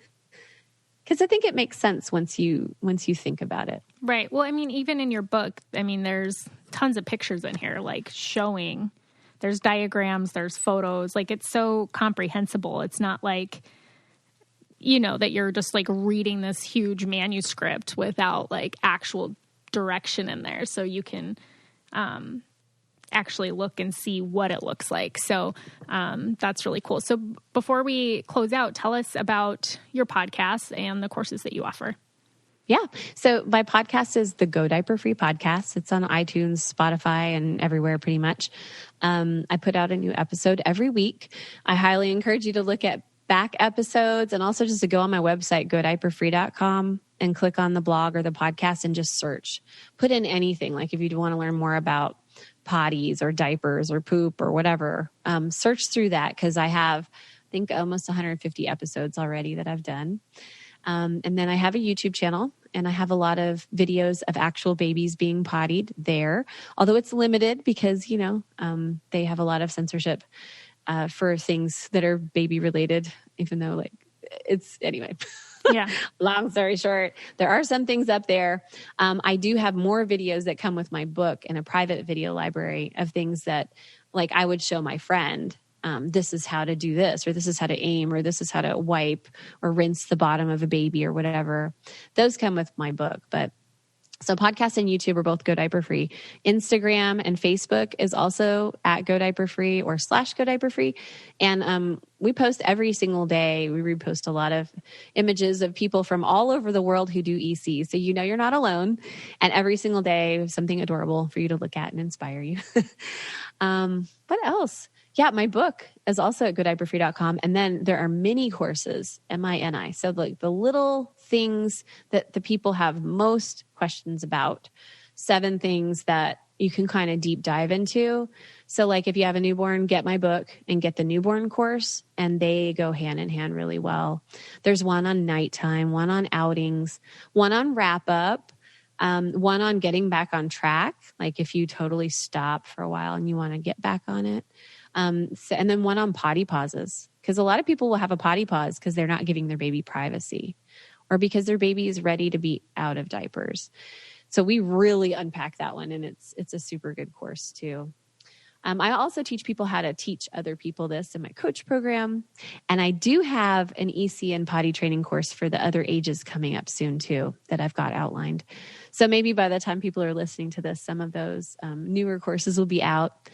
Because I think it makes sense once you think about it. Right. Well, I mean, even in your book, I mean, there's tons of pictures in here, like showing, there's diagrams, there's photos, like it's so comprehensible. It's not like, that you're just like reading this huge manuscript without like actual direction in there. So you can, actually look and see what it looks like. So that's really cool. So before we close out, tell us about your podcast and the courses that you offer. Yeah. So my podcast is the Go Diaper Free podcast. It's on iTunes, Spotify, and everywhere pretty much. I put out a new episode every week. I highly encourage you to look at back episodes and also just to go on my website, godiaperfree.com, and click on the blog or the podcast and just search. Put in anything. Like if you want to learn more about potties or diapers or poop or whatever, search through that, because I have, I think, almost 150 episodes already that I've done. And then I have a YouTube channel, and I have a lot of videos of actual babies being pottied there, although it's limited because, they have a lot of censorship for things that are baby related, even though anyway. Yeah. Long story short, there are some things up there. I do have more videos that come with my book and a private video library of things that like I would show my friend. This is how to do this, or this is how to aim, or this is how to wipe or rinse the bottom of a baby or whatever. Those come with my book. But so podcast and YouTube are both Go Diaper Free. Instagram and Facebook is also at Go Diaper Free or /Go Diaper Free. And we post every single day. We repost a lot of images of people from all over the world who do EC. So you're not alone. And every single day, something adorable for you to look at and inspire you. What else? Yeah, my book is also at godiaperfree.com. And then there are mini courses, MINI. So like the little things that the people have most questions about, 7 things that you can kind of deep dive into. So like if you have a newborn, get my book and get the newborn course, and they go hand in hand really well. There's one on nighttime, one on outings, one on wrap up, one on getting back on track. Like if you totally stop for a while and you want to get back on it. And then one on potty pauses, because a lot of people will have a potty pause because they're not giving their baby privacy, or because their baby is ready to be out of diapers. So we really unpack that one, and it's a super good course too. I also teach people how to teach other people this in my coach program. And I do have an EC and potty training course for the other ages coming up soon too, that I've got outlined. So maybe by the time people are listening to this, some of those newer courses will be out.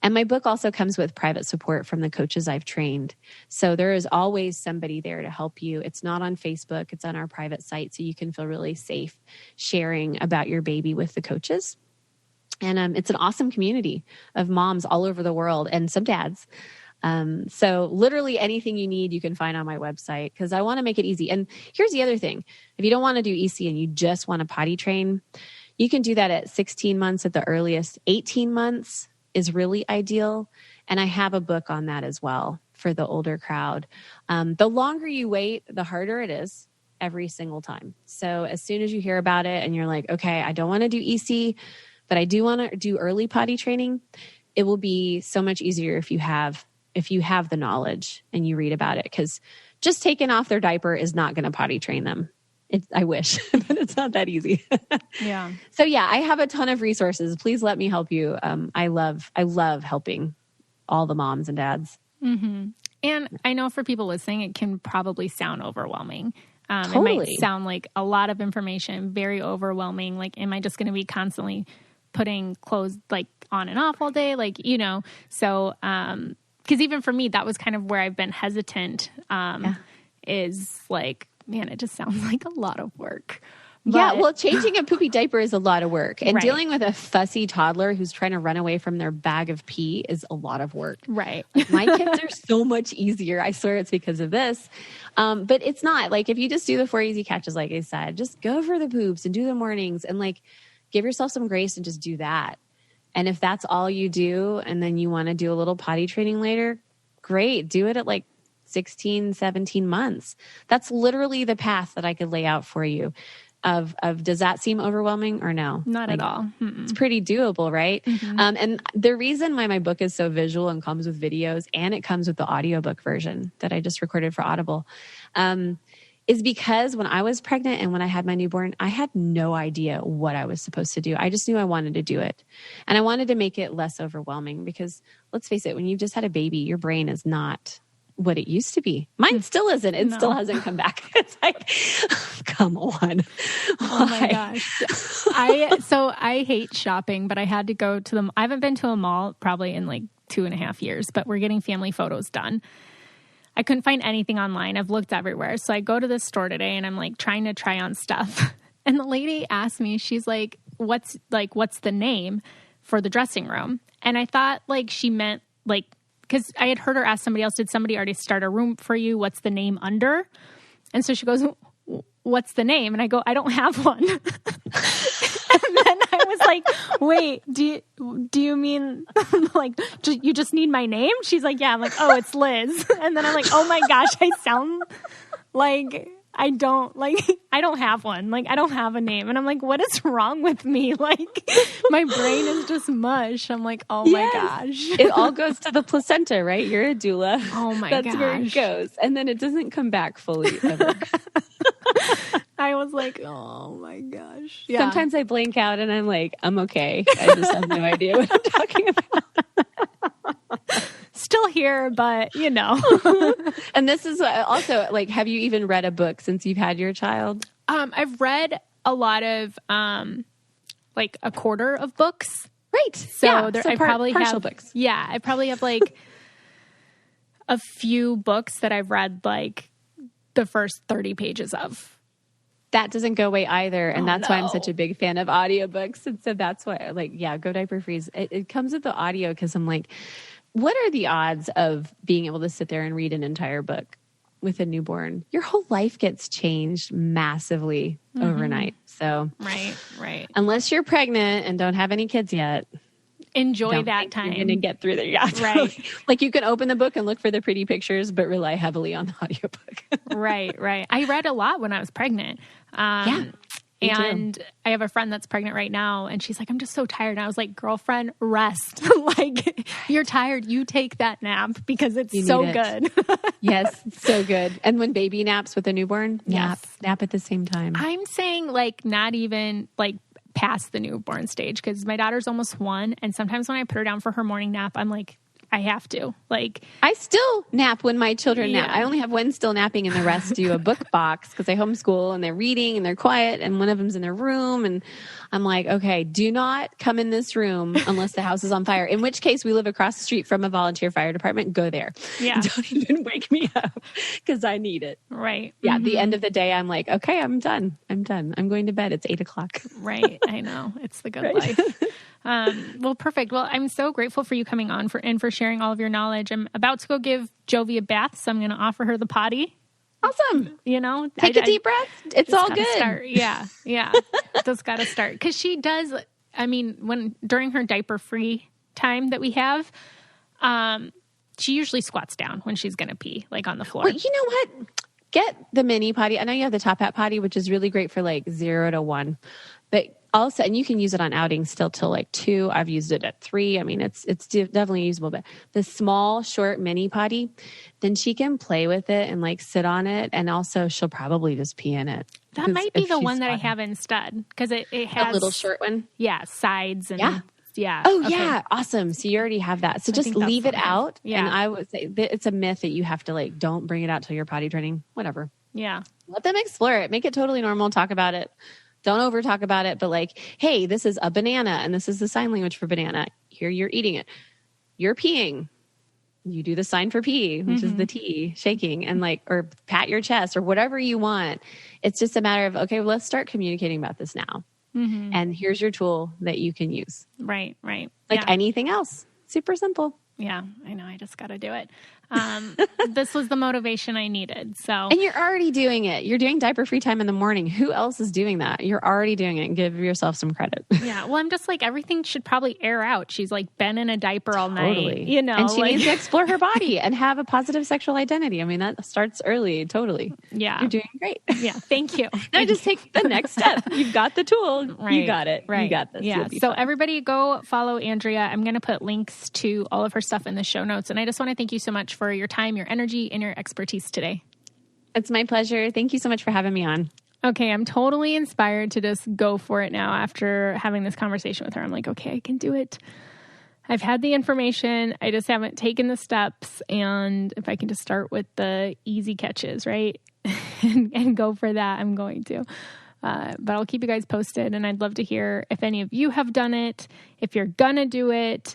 And my book also comes with private support from the coaches I've trained. So there is always somebody there to help you. It's not on Facebook. It's on our private site. So you can feel really safe sharing about your baby with the coaches. And it's an awesome community of moms all over the world and some dads. So literally anything you need, you can find on my website, because I want to make it easy. And here's the other thing. If you don't want to do EC and you just want to potty train, you can do that at 16 months at the earliest. 18 months is really ideal. And I have a book on that as well for the older crowd. The longer you wait, the harder it is every single time. So as soon as you hear about it and you're like, okay, I don't want to do EC, but I do want to do early potty training, it will be so much easier if you have the knowledge and you read about it, because just taking off their diaper is not going to potty train them. I wish, but it's not that easy. Yeah. So yeah, I have a ton of resources. Please let me help you. I love helping all the moms and dads. Mm-hmm. And I know for people listening, it can probably sound overwhelming. It might sound like a lot of information, very overwhelming. Like, am I just going to be constantly putting clothes like on and off all day? Like, so, cause even for me, that was kind of where I've been hesitant, is like, man, it just sounds like a lot of work. But, well, changing a poopy diaper is a lot of work. And dealing with a fussy toddler who's trying to run away from their bag of pee is a lot of work. Right. Like, my kids are so much easier. I swear it's because of this. But it's not. Like, if you just do the 4 easy catches, like I said, just go for the poops and do the mornings and like give yourself some grace and just do that. And if that's all you do and then you want to do a little potty training later, great. Do it at like 16, 17 months. That's literally the path that I could lay out for you. Does that seem overwhelming or no? Not at all. It's pretty doable, right? Mm-hmm. And the reason why my book is so visual and comes with videos and it comes with the audiobook version that I just recorded for Audible, is because when I was pregnant and when I had my newborn, I had no idea what I was supposed to do. I just knew I wanted to do it. And I wanted to make it less overwhelming because let's face it, when you've just had a baby, your brain is not what it used to be. Mine still isn't. It still hasn't come back. It's like, come on. Oh my gosh. I hate shopping, but I had to go to I haven't been to a mall probably in like 2.5 years, but we're getting family photos done. I couldn't find anything online. I've looked everywhere. So I go to this store today and I'm like trying to try on stuff. And the lady asked me, she's like, what's the name for the dressing room? And I thought like she meant like, because I had heard her ask somebody else, did somebody already start a room for you? What's the name under? And so she goes, what's the name? And I go, I don't have one. And then I was like, wait, do you mean like, you just need my name? She's like, yeah. I'm like, oh, it's Liz. And then I'm like, oh my gosh, I sound like I don't have one. Like, I don't have a name. And I'm like, what is wrong with me? Like, my brain is just mush. I'm like, oh my gosh. It all goes to the placenta, right? You're a doula. Oh my gosh. That's where it goes. And then it doesn't come back fully ever. I was like, oh my gosh. Yeah. Sometimes I blank out and I'm like, I'm okay. I just have no idea what I'm talking about. Still here, but And this is also like, have you even read a book since you've had your child? I've read a lot of, like a quarter of books. Right. So, I probably have books. Yeah. I probably have like a few books that I've read like the first 30 pages of. That doesn't go away either. And that's why I'm such a big fan of audiobooks. And so that's why Go Diaper Freeze. It comes with the audio because I'm like, what are the odds of being able to sit there and read an entire book with a newborn? Your whole life gets changed massively overnight. So right. Unless you're pregnant and don't have any kids yet, enjoy that time. You're gonna get through there. Yeah, right. Like you can open the book and look for the pretty pictures, but rely heavily on the audiobook. Right. I read a lot when I was pregnant. And I have a friend that's pregnant right now and she's like, I'm just so tired. And I was like, girlfriend, rest. Like, you're tired. You take that nap because it's so good. Yes, so good. And when baby naps with a newborn, nap at the same time. I'm saying like not even like past the newborn stage because my daughter's almost 1. And sometimes when I put her down for her morning nap, I'm like, I have to. Like, I still nap when my children nap. I only have one still napping and the rest do a book box because I homeschool and they're reading and they're quiet and one of them's in their room. And I'm like, okay, do not come in this room unless the house is on fire. In which case we live across the street from a volunteer fire department. Go there. Yeah. Don't even wake me up because I need it. Right. Yeah. At the end of the day, I'm like, okay, I'm done. I'm going to bed. It's 8:00. Right. I know. It's the good life. Well, perfect. Well, I'm so grateful for you coming on for sharing all of your knowledge. I'm about to go give Jovi a bath, so I'm going to offer her the potty. Awesome. Take a deep breath. It's all good. Start. Yeah. Just got to start. Because she does, during her diaper free time that we have, she usually squats down when she's going to pee, like on the floor. Well, you know what? Get the mini potty. I know you have the Top Hat potty, which is really great for like 0 to 1. But also, and you can use it on outings still till like 2. I've used it at 3. I mean, it's definitely usable. But the small, short mini potty, then she can play with it and like sit on it. And also she'll probably just pee in it. That might be the one that I have instead. Because it has a little short one. Yeah. Sides and yeah. Oh, okay. Yeah. Awesome. So you already have that. So just leave it out. Yeah. And I would say it's a myth that you have to like, don't bring it out till you're potty training, whatever. Yeah. Let them explore it. Make it totally normal. Talk about it. Don't over talk about it, but like, hey, this is a banana and this is the sign language for banana. Here you're eating it. You're peeing. You do the sign for pee, which is the T, shaking, and like, or pat your chest or whatever you want. It's just a matter of, okay, well, let's start communicating about this now. And here's your tool that you can use. Right. Like anything else. Super simple. Yeah, I know. I just got to do it. This was the motivation I needed. So, and you're already doing it. You're doing diaper free time in the morning. Who else is doing that? You're already doing it. Give yourself some credit. Yeah. Well, I'm just like, everything should probably air out. She's like been in a diaper all night, you know, and she needs to explore her body and have a positive sexual identity. I mean, that starts early. Totally. Yeah. You're doing great. Yeah. Thank you. Now just take the next step. You've got the tool. Right. You got it. Right. You got this. Yeah. So everybody go follow Andrea. I'm going to put links to all of her stuff in the show notes. And I just want to thank you so much for your time, your energy, and your expertise today. It's my pleasure. Thank you so much for having me on. Okay, I'm totally inspired to just go for it now after having this conversation with her. I'm like, okay, I can do it. I've had the information. I just haven't taken the steps. And if I can just start with the easy catches, right? and go for that, I'm going to. But I'll keep you guys posted. And I'd love to hear if any of you have done it, if you're going to do it.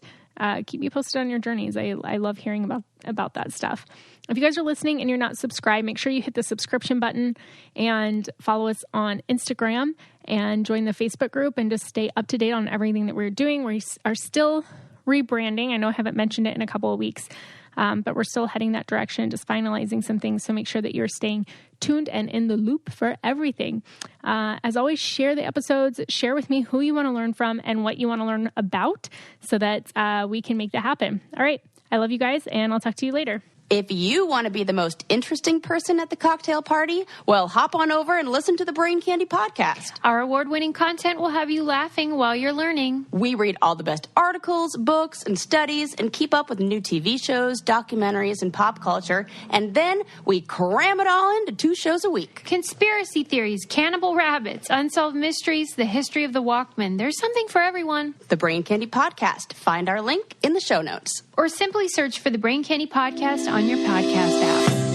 Keep me posted on your journeys. I love hearing about that stuff. If you guys are listening and you're not subscribed, make sure you hit the subscription button and follow us on Instagram and join the Facebook group and just stay up to date on everything that we're doing. We are still rebranding. I know I haven't mentioned it in a couple of weeks, but we're still heading that direction, just finalizing some things. So make sure that you're staying tuned and in the loop for everything. As always, share the episodes, share with me who you want to learn from and what you want to learn about so that we can make that happen. All right. I love you guys, and I'll talk to you later. If you want to be the most interesting person at the cocktail party, well, hop on over and listen to the Brain Candy podcast. Our award-winning content will have you laughing while you're learning. We read all the best articles, books, and studies and keep up with new TV shows, documentaries, and pop culture. And then we cram it all into 2 shows a week. Conspiracy theories, cannibal rabbits, unsolved mysteries, the history of the Walkman. There's something for everyone. The Brain Candy podcast. Find our link in the show notes. Or simply search for the Brain Candy podcast on your podcast app.